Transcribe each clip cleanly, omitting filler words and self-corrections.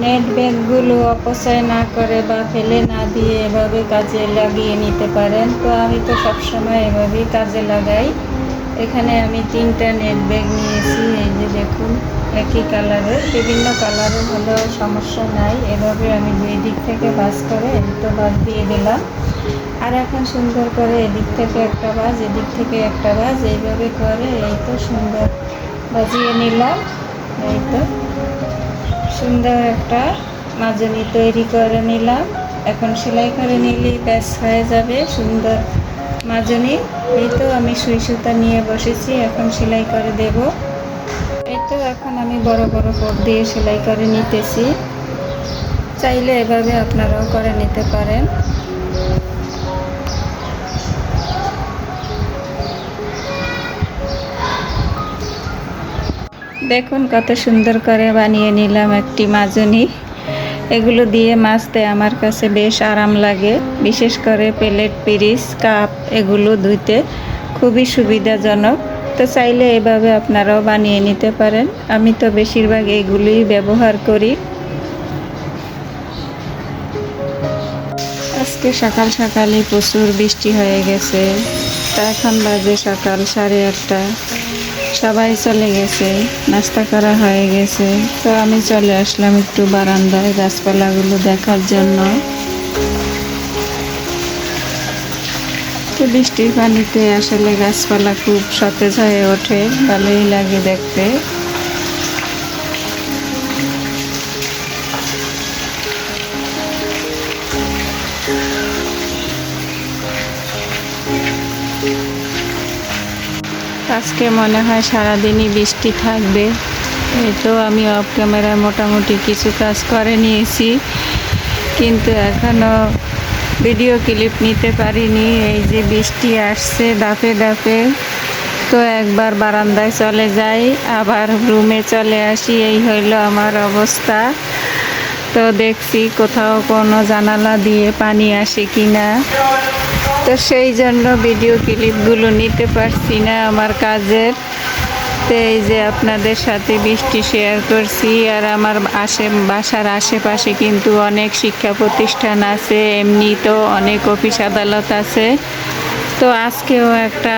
Net ব্যাগগুলো অপচয় না করে বা ফেলে না দিয়ে এভাবে কাজে লাগিয়ে নিতে পারেন। তো আমি তো সবসময় এভাবেই কাজে লাগাই। এখানে আমি 3টা নেট ব্যাগ নিয়েছি। এই যে দেখুন, একই কালারের, বিভিন্ন কালারের হলেও সমস্যা নাই। এভাবে আমি 2 দিক থেকে ভাঁজ করে তো ভাঁজ দিয়ে দিলাম। আর এখন সুন্দর করে এদিক থেকে একটা ভাঁজ, এদিক থেকে একটা ভাঁজ, এইভাবে করে এই তো সুন্দর বাজিয়ে নিলাম। এই তো সুন্দর একটা মাজনি তৈরি করে নিলাম। এখন সেলাই করে নিলেই ব্যাস হয়ে যাবে সুন্দর মাজনি। এই তো আমি সুই সুতা নিয়ে বসেছি, এখন সেলাই করে দেব। এই তো এখন আমি বড় বড় কোট দিয়ে সেলাই করে নিতেছি। চাইলে এভাবে আপনারাও করে নিতে পারেন। দেখুন কত সুন্দর করে বানিয়ে নিলাম একটি মাজনি। এগুলো দিয়ে মাজতে আমার কাছে বেশ আরাম লাগে, বিশেষ করে প্লেট, পিরিচ, কাপ এগুলো ধুইতে খুবই সুবিধাজনক। তো চাইলে এভাবে আপনারাও বানিয়ে নিতে পারেন। আমি তো বেশিরভাগ এগুলোই ব্যবহার করি। আজকে সকাল সকালই প্রচুর বৃষ্টি হয়ে গেছে। তা এখন বাজে সকাল 8:30। সবাই চলে গেছে, নাস্তা করা হয়ে গেছে। তো আমি চলে আসলাম একটু বারান্দায় গাছপালাগুলো দেখার জন্য। তো বৃষ্টির পানিতে আসলে গাছপালা খুব সতেজ হয়ে ওঠে, ভালোই লাগে দেখতে। আজকে মনে হয় সারাদিনই বৃষ্টি থাকবে। এই তো আমি অফ ক্যামেরায় মোটামুটি কিছু কাজ করে নিয়েছি, কিন্তু এখনও ভিডিও ক্লিপ নিতে পারিনি। এই যে বৃষ্টি আসছে দাপে দাপে, তো একবার বারান্দায় চলে যাই, আবার রুমে চলে আসি, এই হইল আমার অবস্থা। তো দেখছি কোথাও কোনো জানালা দিয়ে পানি আসে কিনা, তো সেই জন্য ভিডিও ক্লিপগুলো নিতে পারছি না আমার কাজের। তো এই যে আপনাদের সাথে বৃষ্টি শেয়ার করছি। আর আমার বাসার আশেপাশে কিন্তু অনেক শিক্ষা প্রতিষ্ঠান আছে, এমনি তো অনেক অফিস আদালত আছে। তো আজকেও একটা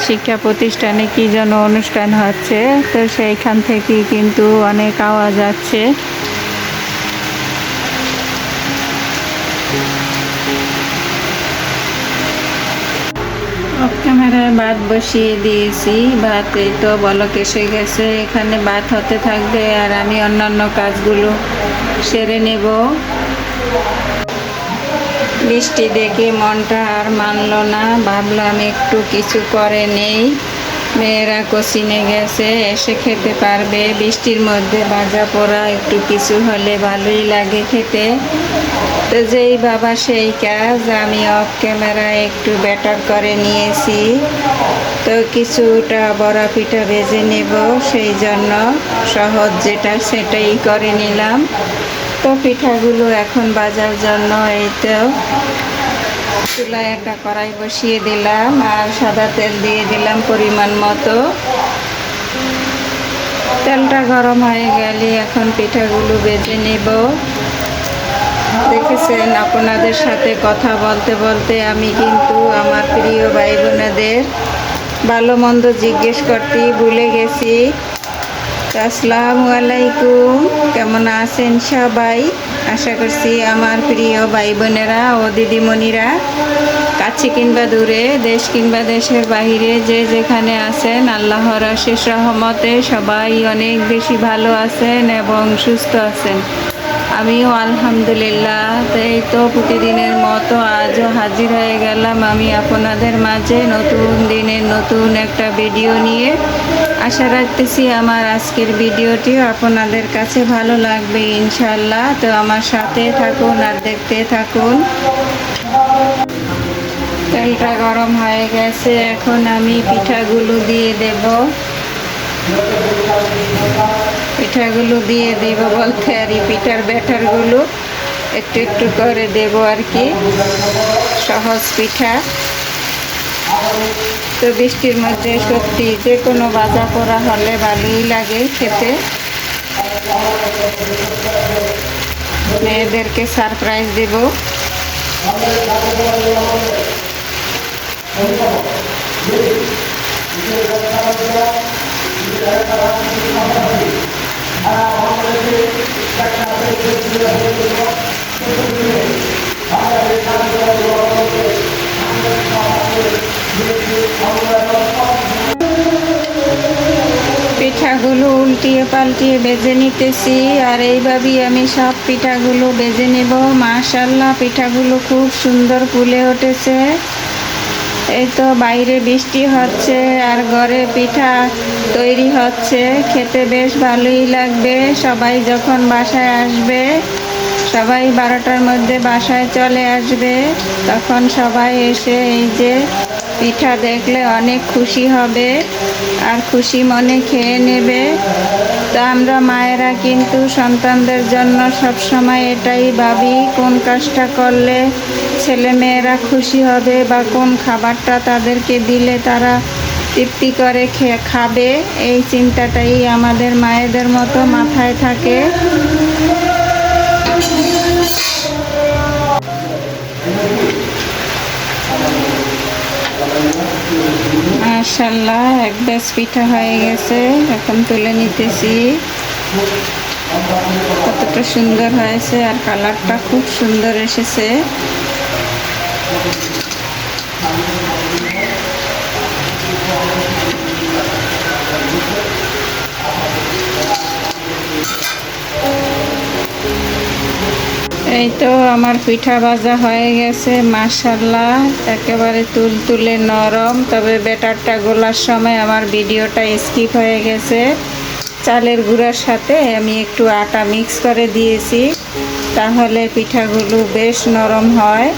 শিক্ষা প্রতিষ্ঠানে কি যেন অনুষ্ঠান হচ্ছে, তো সেইখান থেকেই কিন্তু অনেক আওয়াজ আছে। অফ ক্যামেরায় ভাত বসিয়ে দিয়েছি। ভাত এই তো বলক এসে গেছে, এখানে ভাত হতে থাকবে আর আমি অন্যান্য কাজগুলো সেরে নেব। বৃষ্টি দেখে মনটা আর মানল না, ভাবলাম একটু কিছু করে নেই। মেয়েরা কোচিংয়ে গেছে, এসে খেতে পারবে। বৃষ্টির মধ্যে ভাজা পোড়া একটু কিছু হলে ভালোই লাগে খেতে। তো যেই বাবা সেই কাজ, আমি অফ ক্যামেরায় একটু ব্যাটার করে নিয়েছি। তো কিছুটা বড়া পিঠা ভেজে নেব, সেই জন্য সহজ যেটা সেটাই করে নিলাম। তো পিঠাগুলো এখন ভাজার জন্য এই তো চুলায় একটা কড়াই বসিয়ে দিলাম আর সাদা তেল দিয়ে দিলাম পরিমাণ মতো। তেলটা গরম হয়ে গেলে এখন পিঠাগুলো ভেজে নেব। দেখেছেন, আপনাদের সাথে কথা বলতে বলতে আমি কিন্তু আমার প্রিয় ভাই বোনেদের ভালো মন্দ জিজ্ঞেস করতেই ভুলে গেছি। আসসালামু আলাইকুম, কেমন আছেন সবাই? আশা করছি আমার প্রিয় ভাই বোনেরা ও দিদিমণিরা কাছে কিংবা দূরে, দেশ কিংবা দেশের বাহিরে যে যেখানে আছেন, আল্লাহর অশেষ রহমতে সবাই অনেক বেশি ভালো আছেন এবং সুস্থ আছেন। আমিও আলহামদুলিল্লাহ। এই তো প্রতিদিনের মতো আজও হাজির হয়ে গেলাম আমি আপনাদের মাঝে নতুন দিনের নতুন একটা ভিডিও নিয়ে। আশা রাখতেছি আমার আজকের ভিডিওটিও আপনাদের কাছে ভালো লাগবে ইনশাল্লাহ। তো আমার সাথে থাকুন আর দেখতে থাকুন। তেলটা গরম হয়ে গেছে, এখন আমি পিঠাগুলো দিয়ে দেব। পিঠাগুলো দিয়ে দেব বলতে আর এই পিঠার ব্যাটারগুলো একটু একটু করে দেব আর কি, সহজ পিঠা। তো বৃষ্টির মধ্যে সত্যি যে কোনো ভাজা পোড়া হলে ভালোই লাগে খেতে। মেয়েদেরকে সারপ্রাইজ দেব। পিঠাগুলো উল্টিয়ে পাল্টিয়ে বেজে নিতেছি, আর এইভাবেই আমি সব পিঠাগুলো বেজে নেব। মাশাআল্লাহ, পিঠাগুলো খুব সুন্দর ফুলে উঠেছে। এই তো বাইরে বৃষ্টি হচ্ছে আর ঘরে পিঠা তৈরি হচ্ছে, খেতে বেশ ভালোই লাগবে। সবাই যখন বাসায় আসবে, সবাই 12টার মধ্যে বাসায় চলে আসবে, তখন সবাই এসে এই যে পিঠা দেখলে অনেক খুশি হবে আর খুশি মনে খেয়ে নেবে। তো আমরা মায়েরা কিন্তু সন্তানদের জন্য সবসময় এটাই ভাবি, কোন কাজটা করলে ছেলে মেয়েরা খুশি হবে বা কোন খাবারটা তাদেরকে দিলে তারা তৃপ্তি করে খাবে। এই চিন্তাটাই আমাদের মায়েদের মতো মাথায় থাকে। মাশাআল্লাহ, এক ব্যাচ পিঠা হয়ে গেছে, এখন তুলে নিতেছি। কতটা সুন্দর হয়েছে আর কালারটা খুব সুন্দর এসেছে। এই তো আমার পিঠা ভাজা হয়ে গেছে। মাশাআল্লাহ, একেবারে তুলতুলে নরম। তবে ব্যাটারটা গোলার সময় আমার ভিডিওটা স্কিপ হয়ে গেছে। চালের গুঁড়ার সাথে আমি একটু আটা মিক্স করে দিয়েছি, তাহলে পিঠাগুলো বেশ নরম হয়।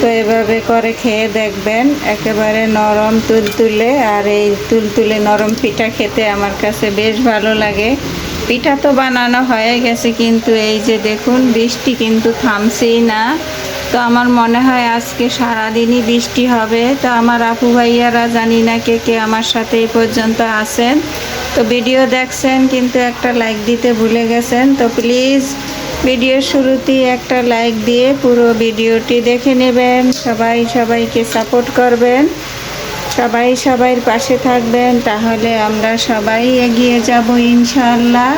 তো এভাবে করে খেয়ে দেখবেন, একেবারে নরম তুলতুলে। আর এই তুলতুলে নরম পিঠা খেতে আমার কাছে বেশ ভালো লাগে। পিঠা তো বানানো হয়ে গেছে, কিন্তু এই যে দেখুন বৃষ্টি কিন্তু থামছেই না। তো আমার মনে হয় আজকে সারাদিনই বৃষ্টি হবে। তো আমার আপু ভাইয়ারা জানি না কে কে আমার সাথে এই পর্যন্ত আছেন, তো ভিডিও দেখছেন কিন্তু একটা লাইক দিতে ভুলে গেছেন। তো প্লিজ ভিডিওর শুরুতেই একটা লাইক দিয়ে পুরো ভিডিওটি দেখে নেবেন। সবাই সবাইকে সাপোর্ট করবেন, সবাই সবাইয়ের পাশে থাকবেন, তাহলে আমরা সবাই এগিয়ে যাব ইনশাআল্লাহ।